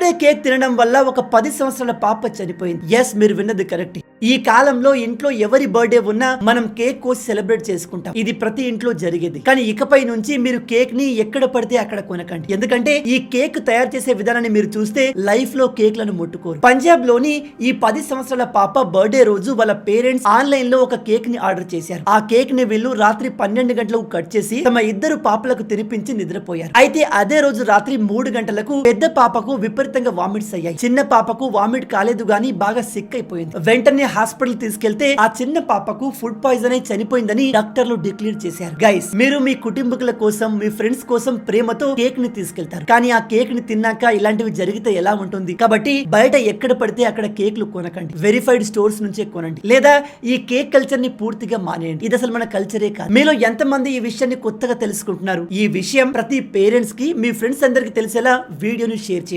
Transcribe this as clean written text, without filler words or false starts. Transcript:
Birthday cake తినడం వల్ల ఒక 10 సంవత్సరాల పాప చనిపోయింది. ఎస్, మీరు విన్నది కరెక్ట్. ఈ కాలంలో ఇంట్లో ఎవరి బర్త్డే ఉన్నా మనం కేక్ కోసి సెలబ్రేట్ చేసుకుంటాం. ఇది ప్రతి ఇంట్లో జరిగేది. కానీ ఇకపై నుంచి మీరు కేక్ ని ఎక్కడ పడితే అక్కడ కొనకండి. ఎందుకంటే ఈ కేక్ తయారు చేసే విధానాన్ని మీరు చూస్తే లైఫ్ లో కేక్లను ముట్టుకోరు. పంజాబ్ లోని ఈ 10 సంవత్సరాల పాప బర్త్డే రోజు వాళ్ళ పేరెంట్స్ ఆన్లైన్ లో ఒక కేక్ ని ఆర్డర్ చేశారు. ఆ కేక్ ని వీళ్ళు రాత్రి 12 గంటలకు కట్ చేసి తమ ఇద్దరు పాపలకు తినిపించి నిద్రపోయారు. అయితే అదే రోజు రాత్రి 3 గంటలకు పెద్ద పాపకు విపరీతంగా వామిట్స్ అయ్యాయి. చిన్న పాపకు వామిట్ కాలేదు గానీ బాగా సిక్ అయిపోయింది. వెంటనే హాస్పిటల్ తీసుకెళ్తే ఆ చిన్న పాపకు ఫుడ్ పాయిజన్ అయి చనిపోయిందని డాక్టర్లు డిక్లేర్ చేశారు. గైస్, మీరు మీ కుటుంబీకుల కోసం, మీ ఫ్రెండ్స్ కోసం ప్రేమతో కేక్ ని తీసుకెళ్తారు. కానీ ఆ కేక్ ని తిన్నాక ఇలాంటివి జరిగితే ఎలా ఉంటుంది? కాబట్టి బయట ఎక్కడ పడితే అక్కడ కేక్లు కొనకండి. వెరిఫైడ్ స్టోర్స్ నుంచే కొనండి. లేదా ఈ కేక్ కల్చర్ ని పూర్తిగా మానేయండి. ఇది అసలు మన కల్చరే కాదు. మీలో ఎంతమంది ఈ విషయాన్ని కొత్తగా తెలుసుకుంటున్నారు? ఈ విషయం ప్రతి పేరెంట్స్ కి, మీ ఫ్రెండ్స్ అందరికి తెలిసేలా వీడియోని షేర్ చేయండి.